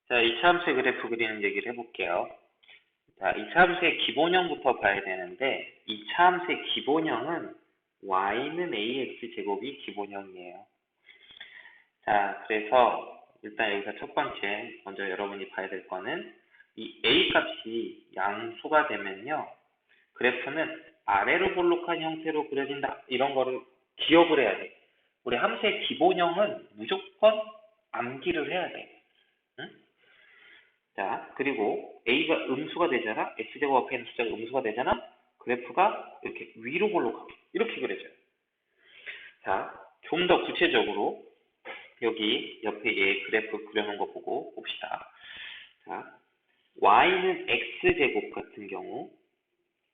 자, 이차함수의 그래프 그리는 얘기를 해볼게요. 자, 이차함수의 기본형부터 봐야 되는데, 이차함수의 기본형은 y는 ax 제곱이 기본형이에요. 자, 그래서 일단 여기서 첫 번째, 먼저 여러분이 봐야 될 거는 이 a 값이 양수가 되면요, 그래프는 아래로 볼록한 형태로 그려진다. 이런 거를 기억을 해야 돼. 우리 함수의 기본형은 무조건 암기를 해야 돼. 응? 자, 그리고 a가 음수가 되잖아. x제곱 앞에 있는 숫자가 음수가 되잖아. 그래프가 이렇게 위로 볼록하게 이렇게 그려져요. 자, 좀 더 구체적으로 여기 옆에 얘 그래프 그려놓은 거 보고 봅시다. 자, y는 x제곱 같은 경우,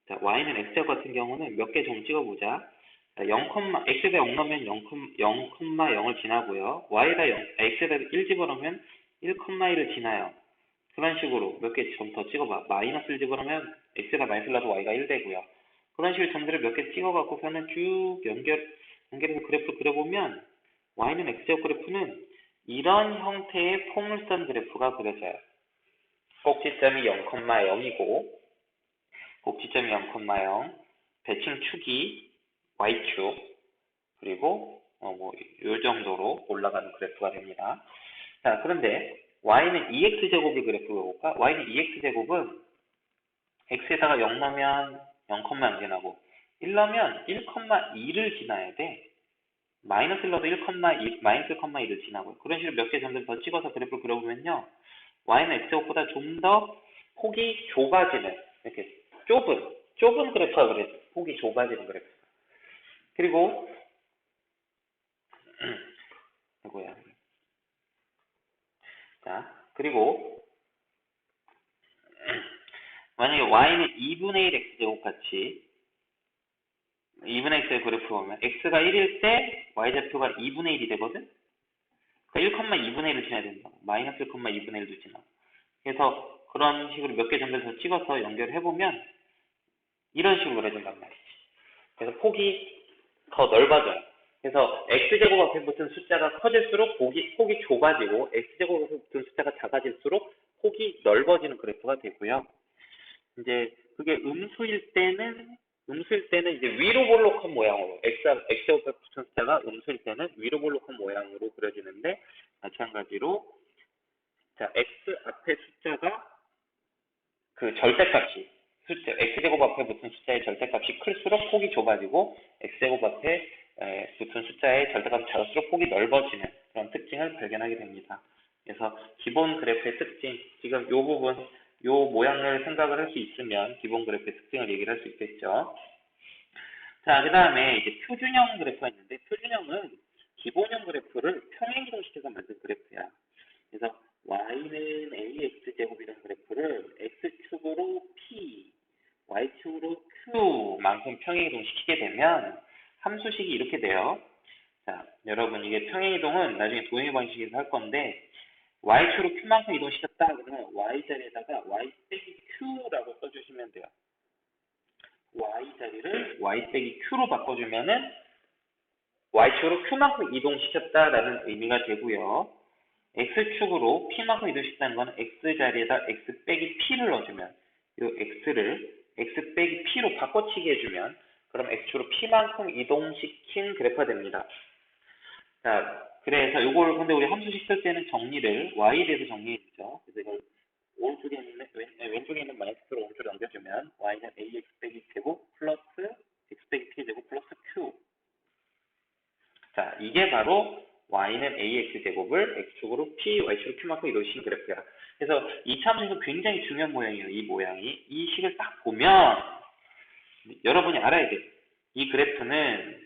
자, y는 x제곱 같은 경우는 몇 개 좀 찍어보자. 자, 0, x에다 0 넣으면 0,0을 지나고요. x에다 1 집어넣으면 1,1을 지나요. 그런 식으로 몇 개 좀 더 찍어봐. 마이너스를 집어넣으면 x에다 마이너스를 넣어도 y가 1 되고요. 그런 식으로 점들을 몇 개 찍어갖고서는 쭉 연결해서 그래프를 그려보면 y는 x제곱 그래프는 이런 형태의 포물선 그래프가 그려져요. 꼭지점이 0,0이고 꼭지점이 0,0 대칭 축이 y축 그리고 요 정도로 올라가는 그래프가 됩니다. 자, 그런데 y는 2x제곱을 그래프를 볼까? y는 2x제곱은 x에다가 0 넣으면 0,0 지나고 1 넣으면 1,2를 지나야 돼. 마이너스를 넣어도 1,2, 마이너스 1,2를 지나고 그런 식으로 몇 개 점들 더 찍어서 그래프를 그려보면요. y는 x제곱보다 좀 더 폭이 좁아지는 이렇게 좁은 그래프가 그려져. 폭이 좁아지는 그래프. 그리고 이거야. 자, 그리고 만약에 y는 2분의 1 x제곱 같이 2분의 x의 그래프 보면 x가 1일 때 y좌표가 2분의 1이 되거든? 그러니까 1,2분의 1을 지나야 된다. 마이너스 1,2분의 1도 지나. 그래서 그런 식으로 몇 개 점들 더 찍어서 연결해보면 이런 식으로 그려진단 말이지. 그래서 폭이 더 넓어져요. 그래서 x제곱 앞에 붙은 숫자가 커질수록 폭이 좁아지고 x제곱 앞에 붙은 숫자가 작아질수록 폭이 넓어지는 그래프가 되고요. 이제 그게 음수일 때는 이제 위로 볼록한 모양으로 x제곱 앞에 붙은 숫자가 음수일 때는 위로 볼록한 모양으로 그려지는데 마찬가지로 자 x 앞에 숫자가 그 절대값이 x제곱 앞에 붙은 숫자의 절대값이 클수록 폭이 좁아지고 x제곱 앞에 붙은 숫자의 절대값이 작을수록 폭이 넓어지는 그런 특징을 발견하게 됩니다. 그래서 기본 그래프의 특징, 지금 이 부분, 이 모양을 생각을 할 수 있으면 기본 그래프의 특징을 얘기를 할 수 있겠죠. 자, 그 다음에 이제 표준형 그래프가 있는데 표준형은 기본형 그래프를 평행이동시켜서 만든 그래프야. 그래서 y는 ax제곱이라는 그래프를 x축으로 p, y축으로 q만큼 평행이동시키게 되면 함수식이 이렇게 돼요. 자, 여러분 이게 평행이동은 나중에 도형의 방식에서 할 건데 y축으로 q만큼 이동시켰다 그러면 y자리에다가 y 빼기 q라고 써주시면 돼요. y자리를 y 빼기 q로 바꿔주면은 y축으로 q만큼 이동시켰다라는 의미가 되고요. x축으로 p만큼 이동시켰다는 건 x자리에다 x 빼기 p를 넣어주면 이 x를 x 빼기 p로 바꿔치기 해주면 그럼 x축으로 p만큼 이동시킨 그래프가 됩니다. 자, 그래서 이걸 근데 우리 함수식 쓸 때는 정리를 y에 대해서 정리해주죠. 그래서 이걸 오른쪽에 있는 왼쪽에 있는 마이너스로 오른쪽으로 넘겨주면 y는 ax 빼기 제곱 플러스 x 빼기 p 제곱 플러스 q. 자, 이게 바로 y는 ax 제곱을 x축으로 p, y축으로 q만큼 이동시킨 그래프야. 그래서 이 참수에서 굉장히 중요한 모양이에요. 이 모양이. 이 식을 딱 보면 여러분이 알아야 돼. 이 그래프는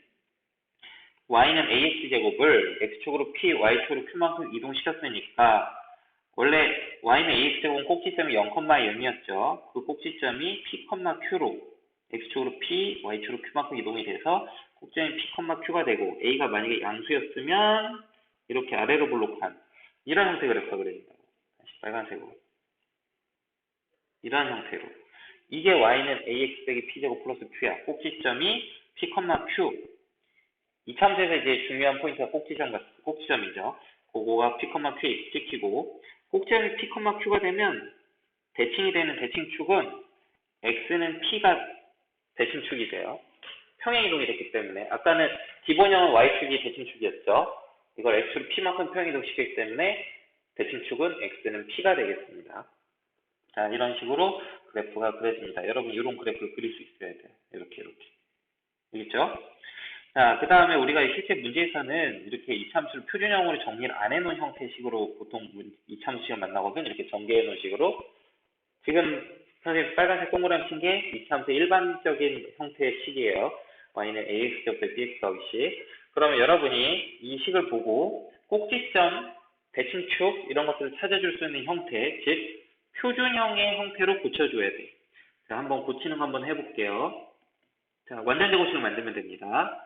y는 ax 제곱을 x축으로 p, y축으로 q만큼 이동시켰으니까 원래 y는 ax 제곱은 꼭지점이 0,0이었죠. 그 꼭지점이 p, q로 x축으로 p, y축으로 q만큼 이동이 돼서 꼭지점이 p, q가 되고 a가 만약에 양수였으면 이렇게 아래로 볼록한 이런 형태의 그래프가 그려진다고. 다시 빨간색으로. 이런 형태로. 이게 y는 ax 빼기 p제곱 플러스 q야. 꼭지점이 p, q. 이 참수에서 이제 중요한 포인트가 꼭지점이죠. 그거가 P, Q에 찍히고 꼭지점이 P, Q가 되면 대칭이 되는 대칭축은 X는 P가 대칭축이 돼요. 평행이동이 됐기 때문에 아까는 기본형은 Y축이 대칭축이었죠. 이걸 X축 P만큼 평행이동 시켰기 때문에 대칭축은 X는 P가 되겠습니다. 자, 이런 식으로 그래프가 그려집니다. 여러분 이런 그래프를 그릴 수 있어야 돼요. 이렇게 알겠죠? 자, 그 다음에 우리가 실제 문제에서는 이렇게 이차함수를 표준형으로 정리를 안 해놓은 형태식으로 보통 이차함수식을 만나거든. 이렇게 전개해 놓은 식으로. 지금 선생님 빨간색 동그라미 친 게 이차함수의 일반적인 형태의 식이에요. y는 ax제곱에 bx 더하기 c. 그러면 여러분이 이 식을 보고 꼭지점, 대칭축 이런 것들을 찾아줄 수 있는 형태, 즉 표준형의 형태로 고쳐줘야 돼. 자, 한번 고치는 거 한번 해볼게요. 자, 완전 제곱식을 만들면 됩니다.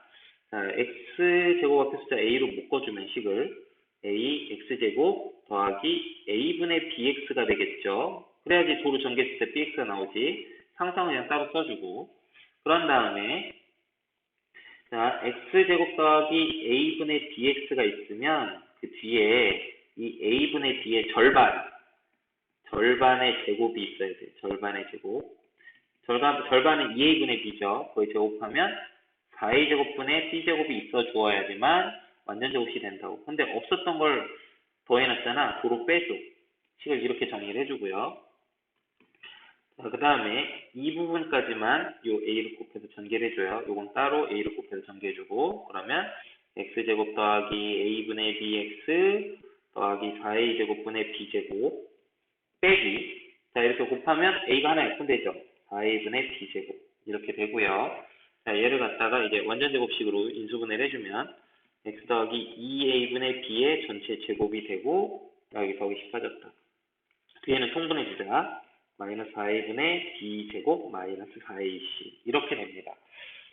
자, x제곱 앞에 숫자 a로 묶어주면 식을 a x제곱 더하기 a분의 bx가 되겠죠. 그래야지 도로 전개했을 때 bx가 나오지. 상상은 그냥 따로 써주고 그런 다음에 자, x제곱 더하기 a분의 bx가 있으면 그 뒤에 이 a분의 b의 절반의 제곱이 있어야 돼. 절반의 제곱. 절반은 2a분의 b죠. 거의 제곱하면 4a 제곱분의 b제곱이 있어 주어야지만 완전 제곱이 된다고. 근데 없었던 걸 더해놨잖아. 도로 빼줘. 식을 이렇게 정리를 해주고요. 그 다음에 이 부분까지만 요 a를 곱해서 전개를 해줘요. 요건 따로 a를 곱해서 전개해주고 그러면 x제곱 더하기 a분의 bx 더하기 4a 제곱분의 b제곱 빼기 자 이렇게 곱하면 a가 하나 약분되죠. 4a분의 b제곱 이렇게 되고요. 자 얘를 갖다가 이제 완전제곱식으로 인수분해를 해주면 x 더하기 2a분의 b의 전체 제곱이 되고 여기 더하기 10 빠졌다. 뒤에는 통분해주자. 마이너스 4a분의 b제곱 마이너스 4ac 이렇게 됩니다.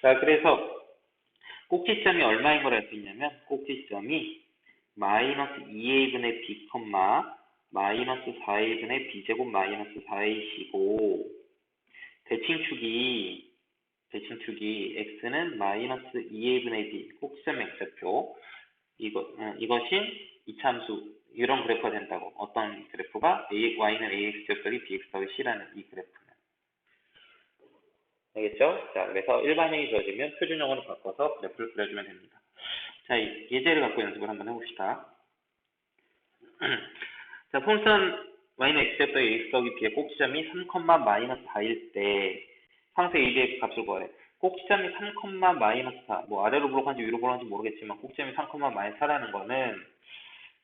자 그래서 꼭지점이 얼마인 걸 알 수 있냐면 꼭지점이 마이너스 2a분의 b, 마이너스 4a분의 b제곱 마이너스 4ac고 대칭축이 x는 마이너스 2a분의 b 꼭지점 x좌표 이것이 이차함수 이런 그래프가 된다고. 어떤 그래프가 y는 ax제곱 더하기 bx 더하기 c라는 이 그래프는. 알겠죠? 자, 그래서 일반형이 주어지면 표준형으로 바꿔서 그래프를 그려주면 됩니다. 자, 예제를 갖고 연습을 한번 해봅시다. 자, 풍선 y는 x제곱 더하기 x 더하기 b의 꼭지점이 3, 마이너스 4일 때 상세 a의 값을 구하래. 꼭지점이 3, 마이너스 4. 뭐 아래로 불어간지 위로 불어간지 모르겠지만 꼭지점이 3, 마이너스 4라는 거는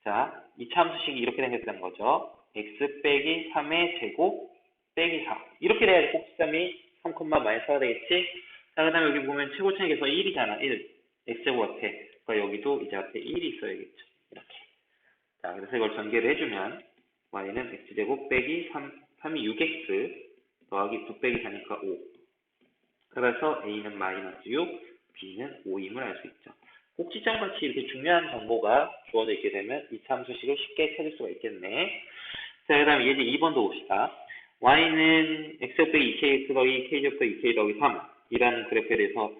자, 이차함수식이 이렇게 생겼다는 거죠. x 빼기 3의 제곱 빼기 4. 이렇게 돼야지 꼭지점이 3, 마이너스 4가 되겠지? 자, 그 다음에 여기 보면 최고차익에서 1이잖아. 1. x제곱 앞에. 그러니까 여기도 이제 앞에 1이 있어야겠죠. 이렇게. 자, 그래서 이걸 전개를 해주면 y는 x제곱 빼기 3이 6x 더하기 9 빼기 4니까 5. 그래서 a는 마이너스 6, b는 5임을 알 수 있죠. 꼭지점 같이 이렇게 중요한 정보가 주어져 있게 되면 이차함수식을 쉽게 찾을 수가 있겠네. 자, 그 다음에 예제 2번도 봅시다. y는 x제곱 빼기 2kx 더하기 k제곱 더하기 2k 더하기 3 이라는 그래프에 대해서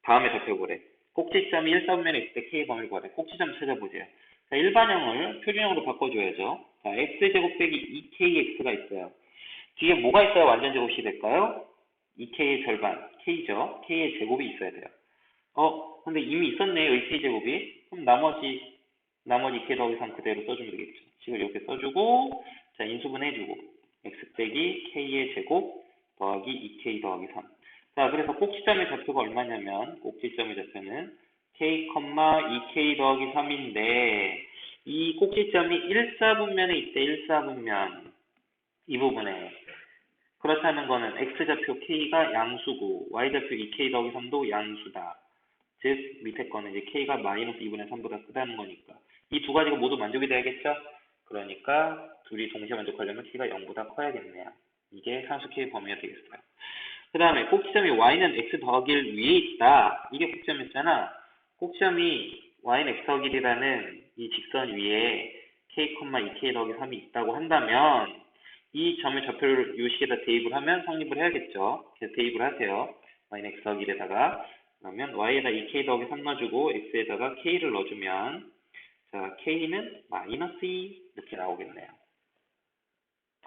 다음에 살펴보래. 꼭지점이 1, 4분면 x 대 k 범위를 구하래. 꼭지점 찾아보세요. 자, 일반형을 표준형으로 바꿔줘야죠. 자, x제곱 빼기 2kx가 있어요. 뒤에 뭐가 있어야 완전 제곱이 될까요? 2k의 절반, k죠. k의 제곱이 있어야 돼요. 근데 이미 있었네요. 이 k제곱이. 그럼 나머지 2k 더하기 3 그대로 써주면 되겠죠. 식을 이렇게 써주고, 자, 인수분 해주고, x 빼기 k의 제곱 더하기 2k 더하기 3. 자, 그래서 꼭지점의 좌표가 얼마냐면, 꼭지점의 좌표는 k, 2k 더하기 3인데, 이 꼭지점이 1사분면에 있대, 1사분면. 이 부분에. 그렇다는 거는 x좌표 k가 양수고, y좌표 2k 더하기 3도 양수다. 즉 밑에 거는 이제 k가 마이너스 2분의 3보다 크다는 거니까 이 두 가지가 모두 만족이 돼야겠죠? 그러니까 둘이 동시에 만족하려면 k가 0보다 커야겠네요. 이게 상수 k의 범위가 되겠어요. 그 다음에 꼭지점이 y는 x 더하기 1 위에 있다. 이게 꼭지점이었잖아. 꼭지점이 y는 x 더하기 1이라는 이 직선 위에 k, 2k 더하기 3이 있다고 한다면 이 점의 좌표를 이 식에다 대입을 하면 성립을 해야겠죠. 그래서 대입을 하세요. y는 x 더하기 1에다가 그러면 y에다 2k 더하기 3 넣어주고 x에다가 k를 넣어주면 자, k는 마이너스 2 이렇게 나오겠네요.